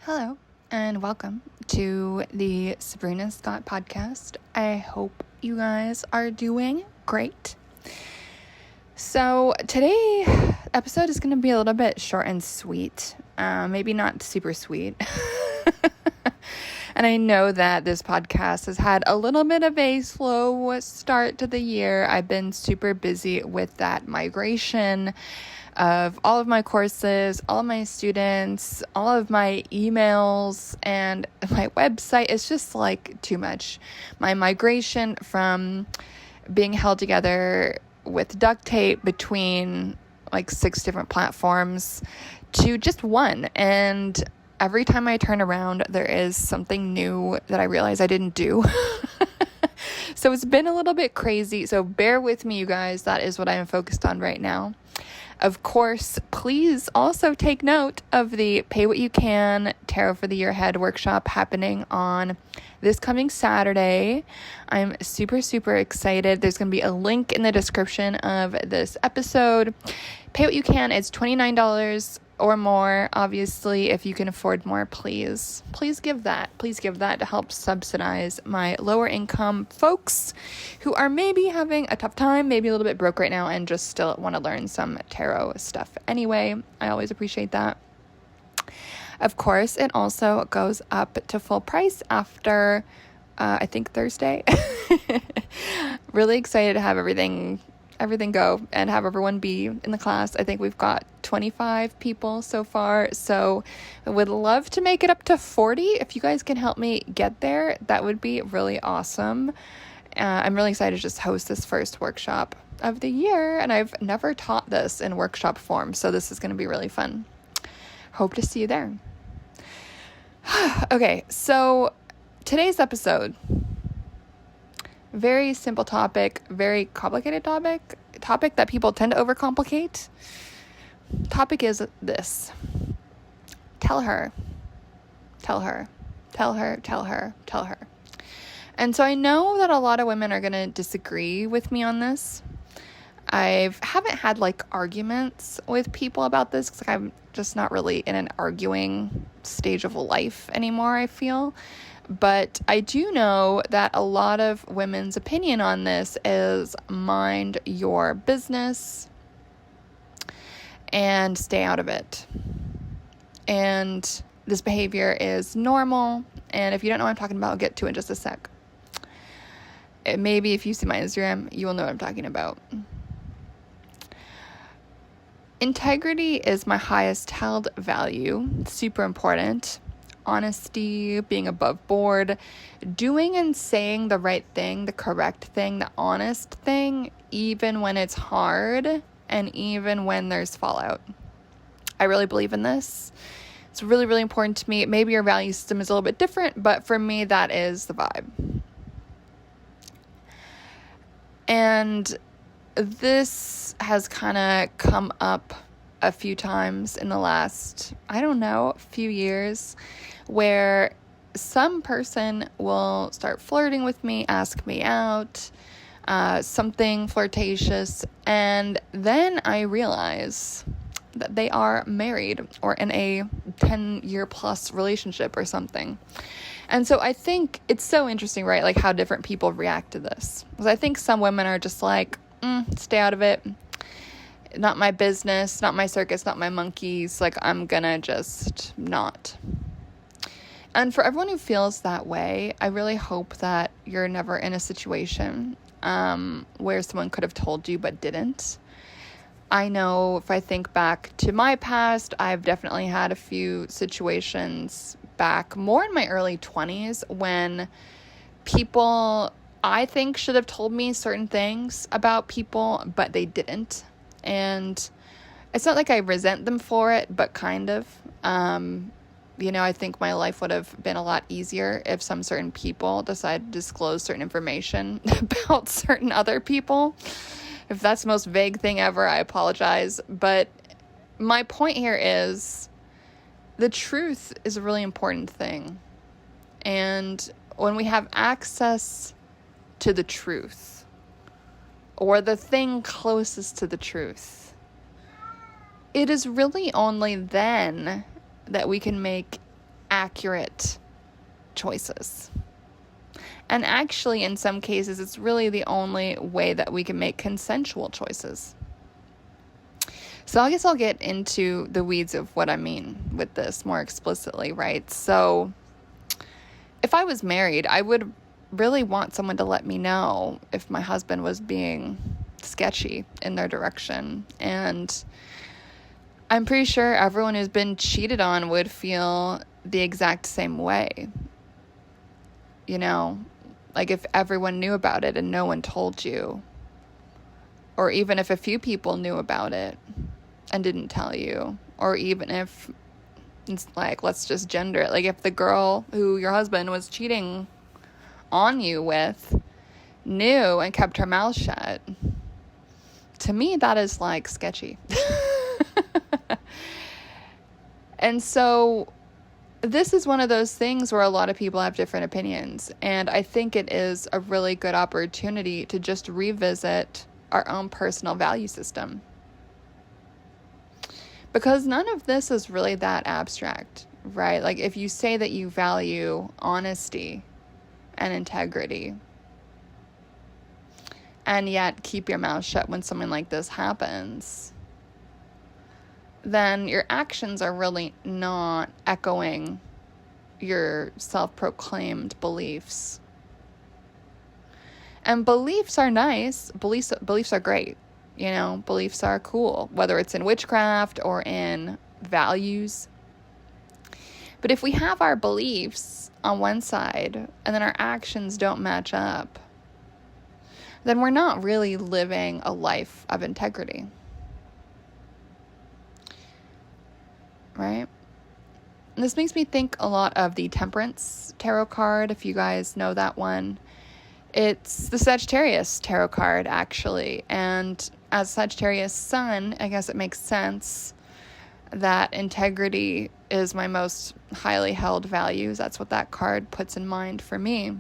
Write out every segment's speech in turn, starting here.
Hello, and welcome to the Sabrina Scott podcast. I hope you guys are doing great. So today episode is going to be a little bit short and sweet, maybe not super sweet. And I know that this podcast has had a little bit of a slow start to the year. I've been super busy with that migration of all of my courses, all of my students, all of my emails, and my website. It's just like too much. My migration from being held together with duct tape between like 6 different platforms to just one. And every time I turn around, there is something new that I realize I didn't do. So it's been a little bit crazy. So bear with me, you guys. That is what I am focused on right now. Of course, please also take note of the Pay What You Can Tarot for the Year Ahead workshop happening on this coming Saturday. I'm super, super excited. There's going to be a link in the description of this episode. Pay What You Can is $29 or more. Obviously, if you can afford more, please give that. Please give that to help subsidize my lower income folks who are maybe having a tough time, maybe a little bit broke right now, and just still want to learn some tarot stuff. Anyway, I always appreciate that. Of course, it also goes up to full price after, I think, Thursday. Really excited to have everything go and have everyone be in the class. I think we've got 25 people so far, so I would love to make it up to 40. If you guys can help me get there, that would be really awesome. I'm really excited to just host this first workshop of the year, and I've never taught this in workshop form, so this is going to be really fun. Hope to see you there. Okay, so today's episode, very simple topic, very complicated topic that people tend to overcomplicate. Topic is this: tell her. And so I know that a lot of women are going to disagree with me on this. I haven't had like arguments with people about this because I'm just not really in an arguing stage of life anymore, I feel. But I do know that a lot of women's opinion on this is mind your business and stay out of it. And this behavior is normal. And if you don't know what I'm talking about, I'll get to it in just a sec. Maybe if you see my Instagram, you will know what I'm talking about. Integrity is my highest held value. It's super important. Honesty, being above board, doing and saying the right thing, the correct thing, the honest thing, even when it's hard and even when there's fallout. I really believe in this. It's really, really important to me. Maybe your value system is a little bit different, but for me, that is the vibe. And this has kind of come up a few times in the last, few years, where some person will start flirting with me, ask me out, something flirtatious, and then I realize that they are married or in a 10-year plus relationship or something. And so I think it's so interesting, right? Like how different people react to this. Because I think some women are just like, stay out of it. Not my business, not my circus, not my monkeys. Like, I'm gonna just not. And for everyone who feels that way, I really hope that you're never in a situation where someone could have told you but didn't. I know if I think back to my past, I've definitely had a few situations back more in my early 20s when people, I think, should have told me certain things about people, but they didn't. And it's not like I resent them for it, but kind of. I think my life would have been a lot easier if some certain people decided to disclose certain information about certain other people. If that's the most vague thing ever, I apologize. But my point here is the truth is a really important thing. And when we have access to the truth, or the thing closest to the truth, it is really only then that we can make accurate choices. And actually, in some cases, it's really the only way that we can make consensual choices. So I guess I'll get into the weeds of what I mean with this more explicitly, right? So if I was married, I would really want someone to let me know if my husband was being sketchy in their direction. And I'm pretty sure everyone who's been cheated on would feel the exact same way. You know, like if everyone knew about it and no one told you, or even if a few people knew about it and didn't tell you, or even if it's like, let's just gender it, like if the girl who your husband was cheating on you with knew and kept her mouth shut, to me that is like sketchy. And so this is one of those things where a lot of people have different opinions, and I think it is a really good opportunity to just revisit our own personal value system. Because none of this is really that abstract, right? Like if you say that you value honesty and integrity, and yet keep your mouth shut when something like this happens, then your actions are really not echoing your self-proclaimed beliefs. And beliefs are nice. Beliefs are great. You know, beliefs are cool, whether it's in witchcraft or in values. But if we have our beliefs on one side and then our actions don't match up, then we're not really living a life of integrity. Right? And this makes me think a lot of the Temperance Tarot card, if you guys know that one. It's the Sagittarius Tarot card, actually. And as Sagittarius sun, I guess it makes sense that integrity is my most highly held values. That's what that card puts in mind for me.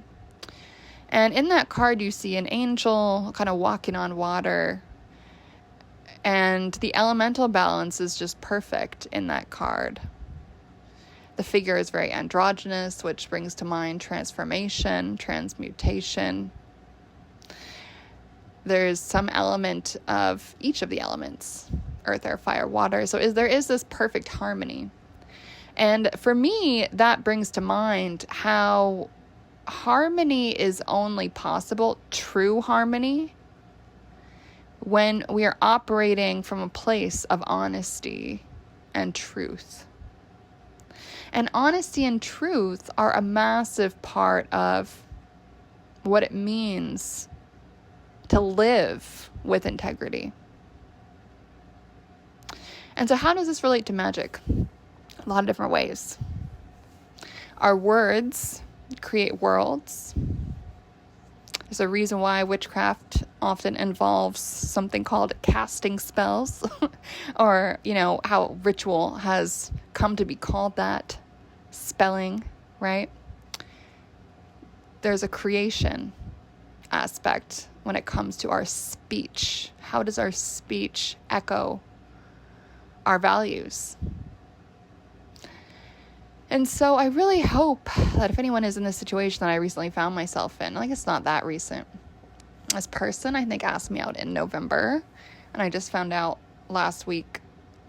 And in that card, you see an angel kind of walking on water. And the elemental balance is just perfect in that card. The figure is very androgynous, which brings to mind transformation, transmutation. There's some element of each of the elements, earth, air, fire, water. So there is this perfect harmony. And for me, that brings to mind how harmony is only possible, true harmony, when we are operating from a place of honesty and truth. And honesty and truth are a massive part of what it means to live with integrity. And so how does this relate to magic? A lot of different ways. Our words create worlds. There's a reason why witchcraft often involves something called casting spells, or, you know, how ritual has come to be called that, spelling, right? There's a creation aspect when it comes to our speech. How does our speech echo our values? And so I really hope that if anyone is in this situation that I recently found myself in, like it's not that recent. This person, I think, asked me out in November, and I just found out last week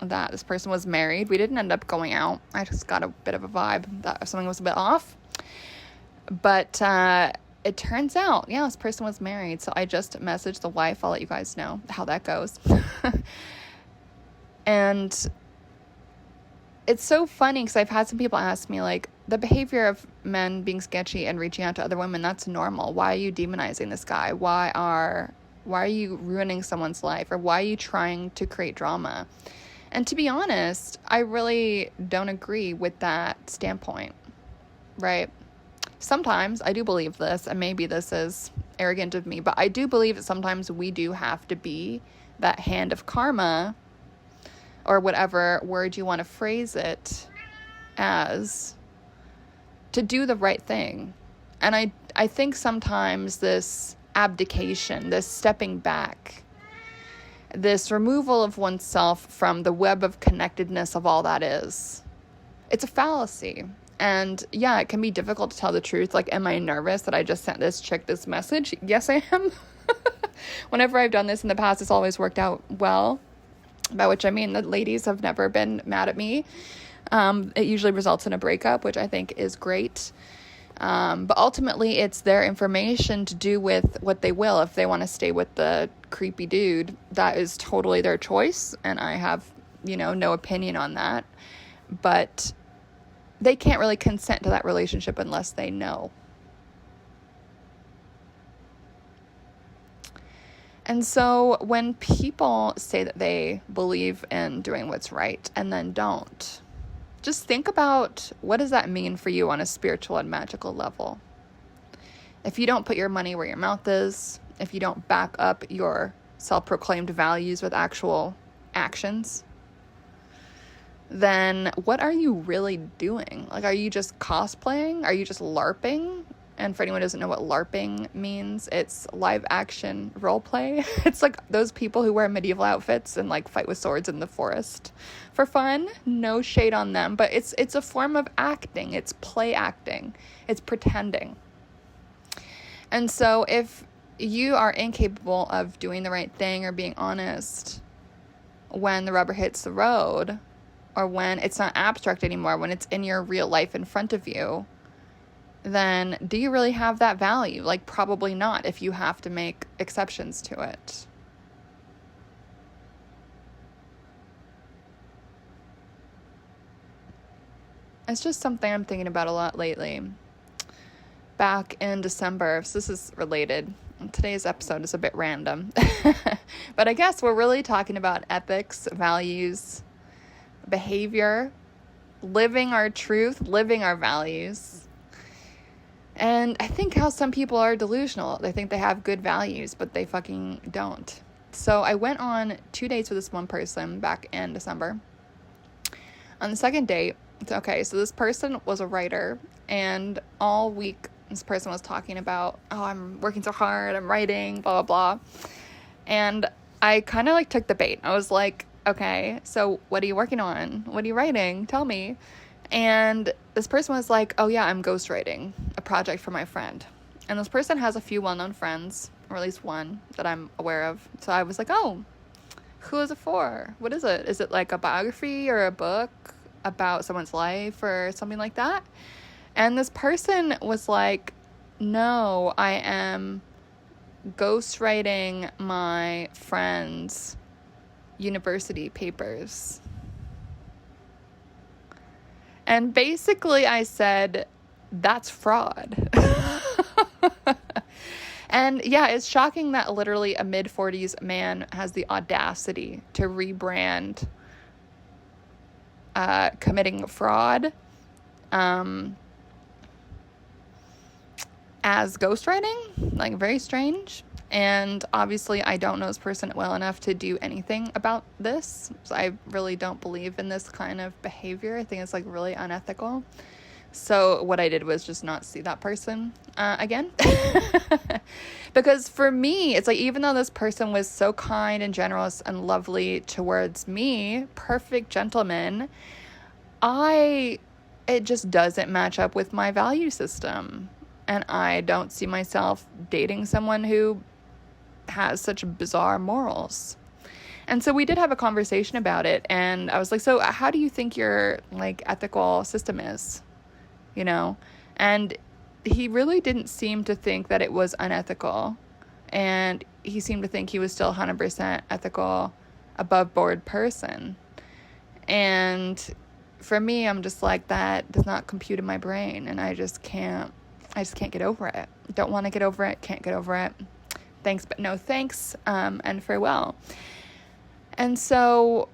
that this person was married. We didn't end up going out. I just got a bit of a vibe that something was a bit off. But it turns out, yeah, this person was married. So I just messaged the wife. I'll let you guys know how that goes. And it's so funny because I've had some people ask me, like, the behavior of men being sketchy and reaching out to other women, that's normal. Why are you demonizing this guy? Why are you ruining someone's life? Or why are you trying to create drama? And to be honest, I really don't agree with that standpoint, right? Sometimes I do believe this, and maybe this is arrogant of me, but I do believe that sometimes we do have to be that hand of karma, or whatever word you want to phrase it as, to do the right thing. And I think sometimes this abdication, this stepping back, this removal of oneself from the web of connectedness of all that is, it's a fallacy. And yeah, it can be difficult to tell the truth. Like, am I nervous that I just sent this chick this message? Yes, I am. Whenever I've done this in the past, it's always worked out well. By which I mean the ladies have never been mad at me. It usually results in a breakup, which I think is great. But ultimately, it's their information to do with what they will. If they want to stay with the creepy dude, that is totally their choice. And I have, no opinion on that. But they can't really consent to that relationship unless they know. And so when people say that they believe in doing what's right and then don't, just think about, what does that mean for you on a spiritual and magical level? If you don't put your money where your mouth is, if you don't back up your self-proclaimed values with actual actions, then what are you really doing? Like, are you just cosplaying? Are you just LARPing? And for anyone who doesn't know what LARPing means, it's live action role play. It's like those people who wear medieval outfits and like fight with swords in the forest for fun. No shade on them, but it's a form of acting. It's play acting. It's pretending. And so if you are incapable of doing the right thing or being honest when the rubber hits the road, or when it's not abstract anymore, when it's in your real life in front of you, then do you really have that value? Like, probably not, if you have to make exceptions to it. It's just something I'm thinking about a lot lately. Back in December, so this is related. Today's episode is a bit random. But I guess we're really talking about ethics, values, behavior, living our truth, living our values. And I think how some people are delusional. They think they have good values, but they fucking don't. So I went on 2 dates with this one person back in December. On the second date, so this person was a writer, and all week this person was talking about, I'm working so hard, I'm writing, blah, blah, blah. And I kind of took the bait. I was like, okay, so what are you working on? What are you writing? Tell me. And this person was like, oh yeah, I'm ghostwriting a project for my friend. And this person has a few well-known friends, or at least one that I'm aware of. So I was like, oh, who is it for? What is it? Is it like a biography or a book about someone's life or something like that? And this person was like, no, I am ghostwriting my friend's university papers. And basically I said, that's fraud. And yeah, it's shocking that literally a mid-40s man has the audacity to rebrand committing fraud as ghostwriting. Very strange. And obviously I don't know this person well enough to do anything about this. So I really don't believe in this kind of behavior. I think it's really unethical. So what I did was just not see that person again. Because for me, it's even though this person was so kind and generous and lovely towards me, perfect gentleman, it just doesn't match up with my value system. And I don't see myself dating someone who has such bizarre morals. And so we did have a conversation about it, and I was like, so how do you think your ethical system is? And he really didn't seem to think that it was unethical, and he seemed to think he was still 100% ethical, above board person. And for me, I'm just that does not compute in my brain, and I just can't get over it. Don't want to get over it, can't get over it. Thanks, but no thanks, and farewell. And so,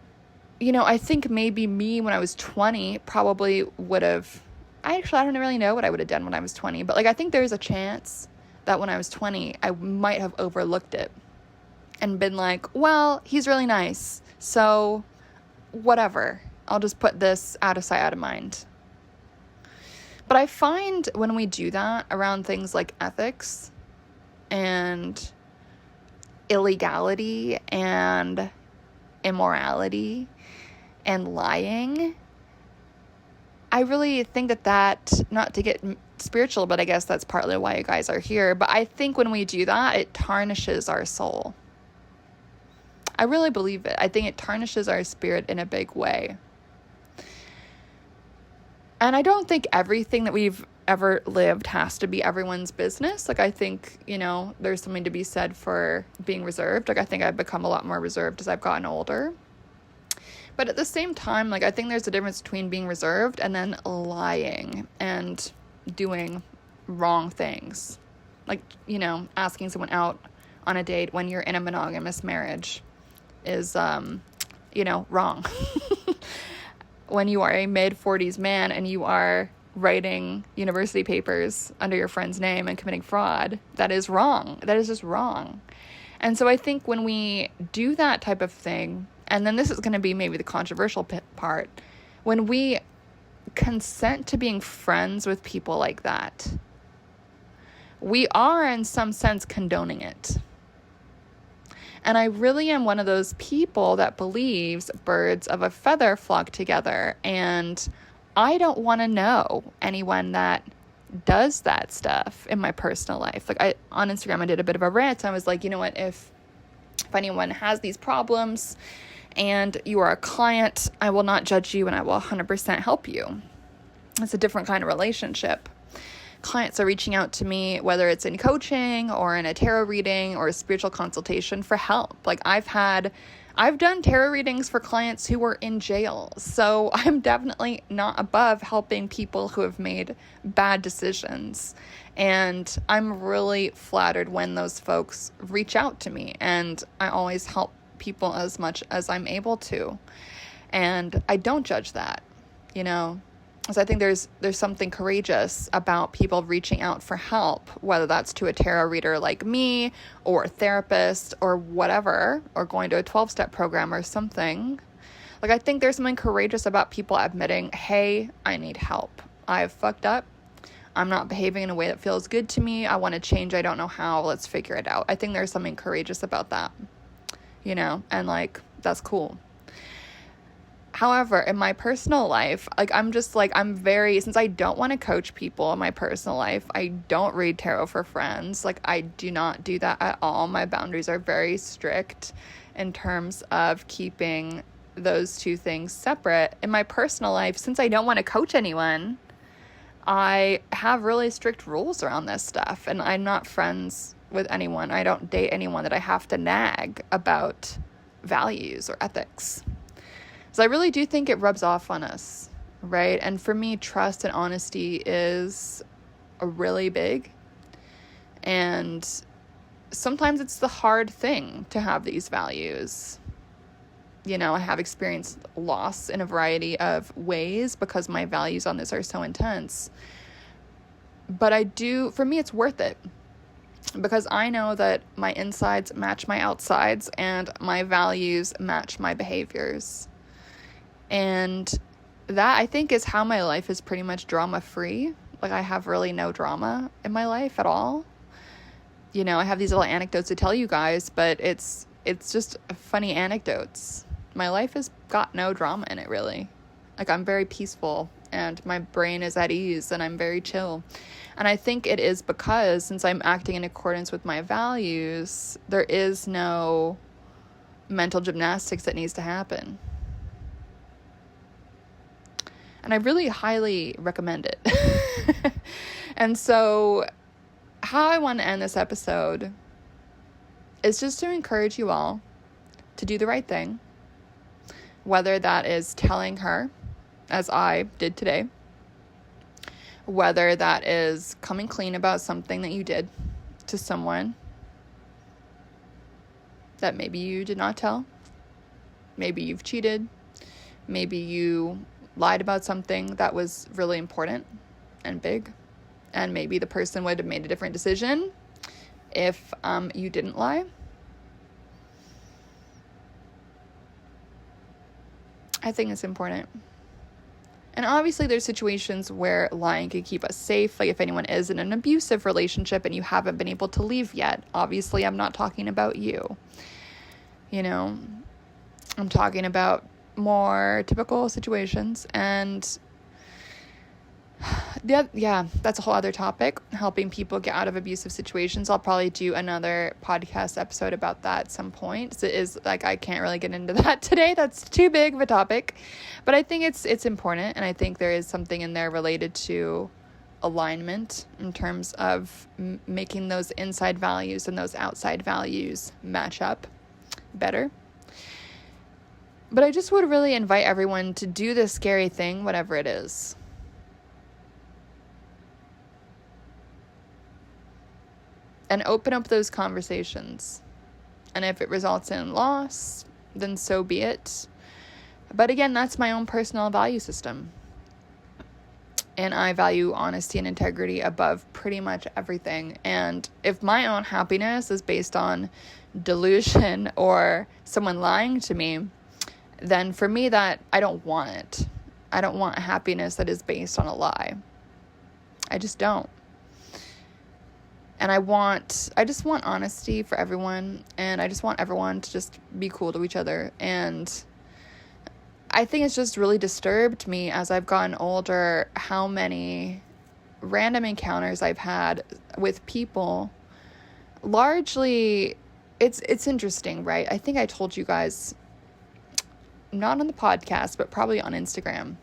I think maybe me when I was 20 probably would have, I don't really know what I would have done when I was 20, but I think there's a chance that when I was 20, I might have overlooked it and been like, well, he's really nice, so whatever. I'll just put this out of sight, out of mind. But I find when we do that around things like ethics and illegality and immorality and lying, I really think that, not to get spiritual, but I guess that's partly why you guys are here. But I think when we do that, it tarnishes our soul. I really believe it. I think it tarnishes our spirit in a big way. And I don't think everything that we've ever lived has to be everyone's business. Like, I think, there's something to be said for being reserved. Like, I think I've become a lot more reserved as I've gotten older. But at the same time, like, I think there's a difference between being reserved and then lying and doing wrong things. Like, asking someone out on a date when you're in a monogamous marriage is, wrong. When you are a mid-40s man and you are writing university papers under your friend's name and committing fraud, that is wrong. That is just wrong. And so I think when we do that type of thing, and then this is going to be maybe the controversial part, when we consent to being friends with people like that, we are in some sense condoning it. And I really am one of those people that believes birds of a feather flock together. And I don't want to know anyone that does that stuff in my personal life. Like, on Instagram, I did a bit of a rant. I was like, you know what, if anyone has these problems and you are a client, I will not judge you and I will 100% help you. It's a different kind of relationship. Clients are reaching out to me, whether it's in coaching or in a tarot reading or a spiritual consultation, for help. Like, I've done tarot readings for clients who were in jail. So I'm definitely not above helping people who have made bad decisions. And I'm really flattered when those folks reach out to me. And I always help people as much as I'm able to. And I don't judge that, Because I think there's something courageous about people reaching out for help, whether that's to a tarot reader like me or a therapist or whatever, or going to a 12-step program or something. Like, I think there's something courageous about people admitting, hey, I need help. I've fucked up. I'm not behaving in a way that feels good to me. I want to change. I don't know how. Let's figure it out. I think there's something courageous about that, and like, that's cool. However, in my personal life, like, since I don't want to coach people in my personal life, I don't read tarot for friends. Like, I do not do that at all. My boundaries are very strict in terms of keeping those two things separate. In my personal life, since I don't want to coach anyone, I have really strict rules around this stuff, and I'm not friends with anyone. I don't date anyone that I have to nag about values or ethics. So I really do think it rubs off on us, right? And for me, trust and honesty is really big. And sometimes it's the hard thing to have these values. I have experienced loss in a variety of ways because my values on this are so intense. But for me, it's worth it. Because I know that my insides match my outsides and my values match my behaviors. And that, I think, is how my life is pretty much drama-free. Like, I have really no drama in my life at all. I have these little anecdotes to tell you guys, but it's just funny anecdotes. My life has got no drama in it, really. Like, I'm very peaceful, and my brain is at ease, and I'm very chill. And I think it is because, since I'm acting in accordance with my values, there is no mental gymnastics that needs to happen. And I really highly recommend it. And so how I want to end this episode is just to encourage you all to do the right thing. Whether that is telling her, as I did today, whether that is coming clean about something that you did to someone that maybe you did not tell. Maybe you've cheated. Maybe you lied about something that was really important and big. And maybe the person would have made a different decision if you didn't lie. I think it's important. And obviously there's situations where lying can keep us safe. Like if anyone is in an abusive relationship and you haven't been able to leave yet, obviously I'm not talking about you. You know, I'm talking about more typical situations. And that's a whole other topic, helping people get out of abusive situations. I'll probably do another podcast episode about that at some point. So it is like, I can't really get into that today. That's too big of a topic, but I think it's important. And I think there is something in there related to alignment in terms of making those inside values and those outside values match up better. But I just would really invite everyone to do this scary thing, whatever it is. And open up those conversations. And if it results in loss, then so be it. But again, that's my own personal value system. And I value honesty and integrity above pretty much everything. And if my own happiness is based on delusion or someone lying to me, then for me that I don't want it. I don't want a happiness that is based on a lie. I just don't. And I just want honesty for everyone, and I just want everyone to just be cool to each other. And I think it's just really disturbed me as I've gotten older how many random encounters I've had with people. Largely, it's interesting, right? I think I told you guys, not on the podcast, but probably on Instagram.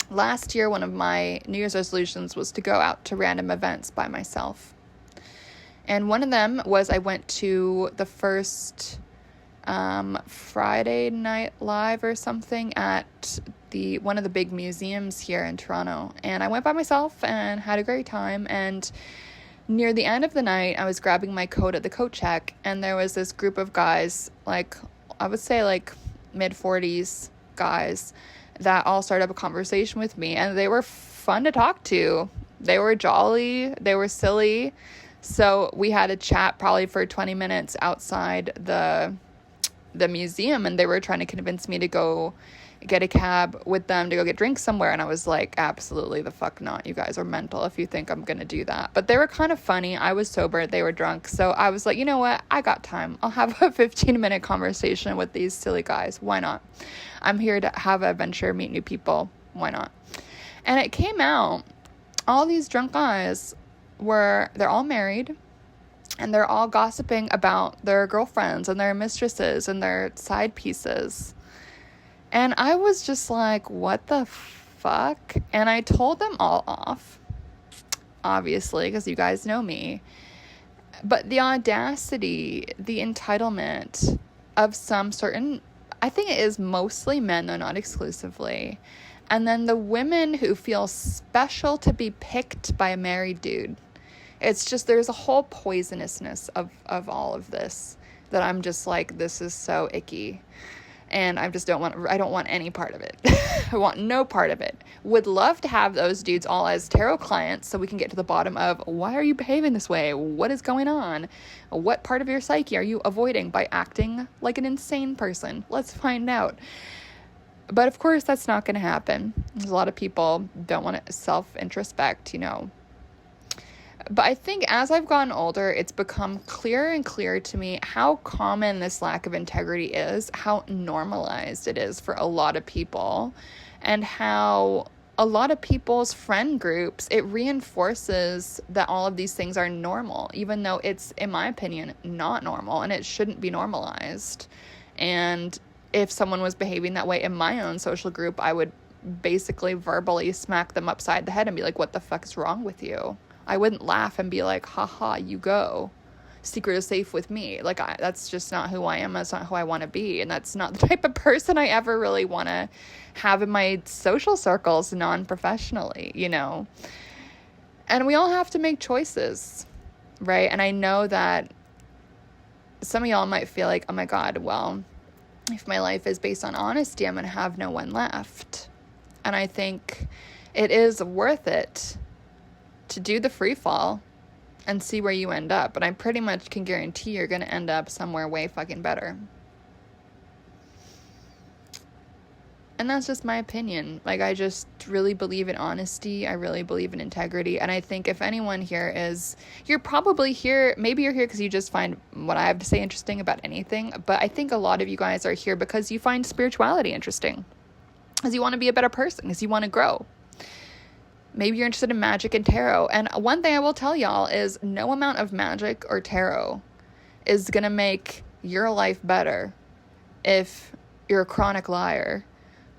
Last year, one of my New Year's resolutions was to go out to random events by myself. And one of them was I went to the first Friday Night Live or something at one of the big museums here in Toronto. And I went by myself and had a great time. And near the end of the night, I was grabbing my coat at the coat check, and there was this group of guys, like, I would say like mid-40s guys, that all started up a conversation with me, and they were fun to talk to. They were jolly, they were silly. So we had a chat probably for 20 minutes outside the museum, and they were trying to convince me to go get a cab with them to go get drinks somewhere. And I was like, absolutely the fuck not. You guys are mental if you think I'm going to do that. But they were kind of funny. I was sober. They were drunk. So I was like, you know what? I got time. I'll have a 15-minute conversation with these silly guys. Why not? I'm here to have an adventure, meet new people. Why not? And it came out, all these drunk guys they're all married, and they're all gossiping about their girlfriends and their mistresses and their side pieces. And I was just like, what the fuck? And I told them all off, obviously, because you guys know me. But the audacity, the entitlement of some certain, I think it is mostly men, though not exclusively. And then the women who feel special to be picked by a married dude. It's just, there's a whole poisonousness of all of this that I'm just like, this is so icky. And I don't want any part of it. I want no part of it. Would love to have those dudes all as tarot clients so we can get to the bottom of, why are you behaving this way? What is going on? What part of your psyche are you avoiding by acting like an insane person? Let's find out. But of course, that's not going to happen. There's a lot of people don't want to self-introspect, But I think as I've gotten older, it's become clearer and clearer to me how common this lack of integrity is, how normalized it is for a lot of people, and how a lot of people's friend groups, it reinforces that all of these things are normal, even though it's, in my opinion, not normal, and it shouldn't be normalized. And if someone was behaving that way in my own social group, I would basically verbally smack them upside the head and be like, what the fuck is wrong with you? I wouldn't laugh and be like, haha, you go. Secret is safe with me. Like, that's just not who I am. That's not who I want to be. And that's not the type of person I ever really want to have in my social circles, non-professionally, And we all have to make choices, right? And I know that some of y'all might feel like, oh my God, well, if my life is based on honesty, I'm going to have no one left. And I think it is worth it to do the free fall and see where you end up. But I pretty much can guarantee you're going to end up somewhere way fucking better. And that's just my opinion. Like, I just really believe in honesty. I really believe in integrity. And I think if anyone here you're probably here, maybe you're here because you just find what I have to say interesting about anything. But I think a lot of you guys are here because you find spirituality interesting. Because you want to be a better person. Because you want to grow. Maybe you're interested in magic and tarot. And one thing I will tell y'all is no amount of magic or tarot is going to make your life better if you're a chronic liar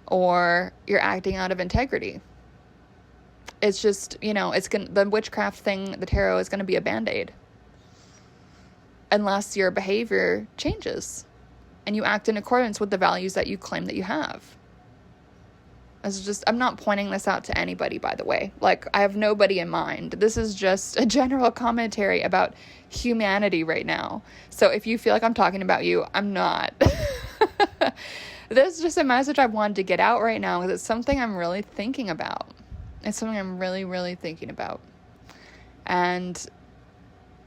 or you're acting out of integrity. It's just, the witchcraft thing, the tarot is going to be a band-aid. Unless your behavior changes and you act in accordance with the values that you claim that you have. I'm not pointing this out to anybody, by the way. Like, I have nobody in mind. This is just a general commentary about humanity right now. So if you feel like I'm talking about you, I'm not. This is just a message I wanted to get out right now because it's something I'm really thinking about. It's something I'm really, really thinking about. And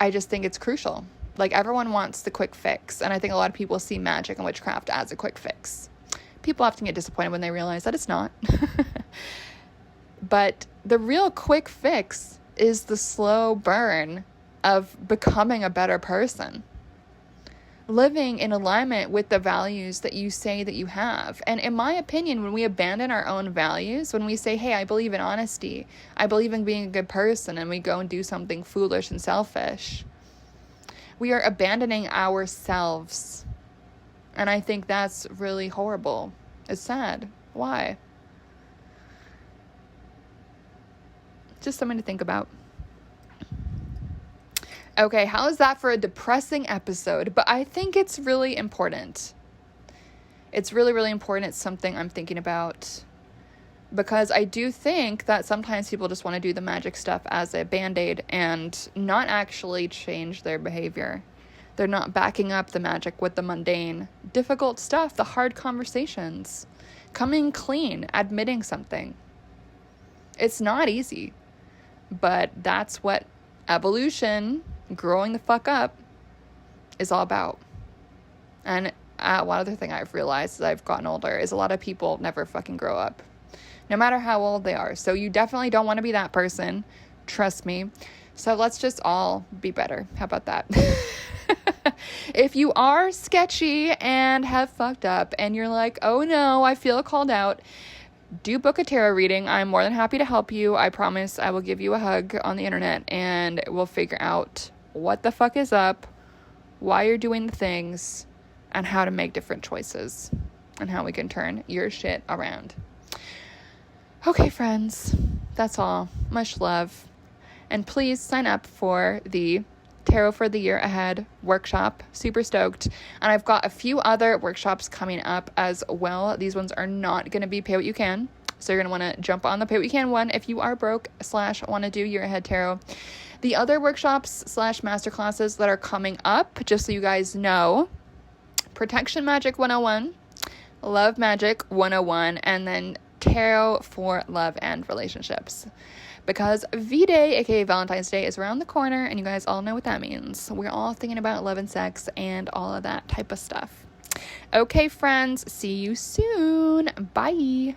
I just think it's crucial. Like, everyone wants the quick fix. And I think a lot of people see magic and witchcraft as a quick fix. People often get disappointed when they realize that it's not. But the real quick fix is the slow burn of becoming a better person. Living in alignment with the values that you say that you have. And in my opinion, when we abandon our own values, when we say, hey, I believe in honesty, I believe in being a good person, and we go and do something foolish and selfish, we are abandoning ourselves. And I think that's really horrible. It's sad. Why? Just something to think about. Okay, how is that for a depressing episode? But I think it's really important. It's really, really important. It's something I'm thinking about. Because I do think that sometimes people just want to do the magic stuff as a band-aid and not actually change their behavior. They're not backing up the magic with the mundane, difficult stuff, the hard conversations, coming clean, admitting something. It's not easy, but that's what evolution, growing the fuck up, is all about. And one other thing I've realized as I've gotten older is a lot of people never fucking grow up, no matter how old they are. So you definitely don't want to be that person. Trust me. So let's just all be better. How about that? If you are sketchy and have fucked up and you're like, oh no, I feel called out, do book a tarot reading. I'm more than happy to help you. I promise I will give you a hug on the internet and we'll figure out what the fuck is up, why you're doing the things, and how to make different choices and how we can turn your shit around. Okay, friends, that's all. Much love. And please sign up for the Tarot for the Year Ahead workshop. Super stoked. And I've got a few other workshops coming up as well. These ones are not going to be pay what you can. So you're going to want to jump on the pay what you can one if you are broke / want to do Year Ahead Tarot. The other workshops / masterclasses that are coming up, just so you guys know, Protection Magic 101, Love Magic 101, and then Tarot for Love and Relationships. Because V-Day, aka Valentine's Day, is around the corner, and you guys all know what that means. We're all thinking about love and sex and all of that type of stuff. Okay, friends, see you soon. Bye.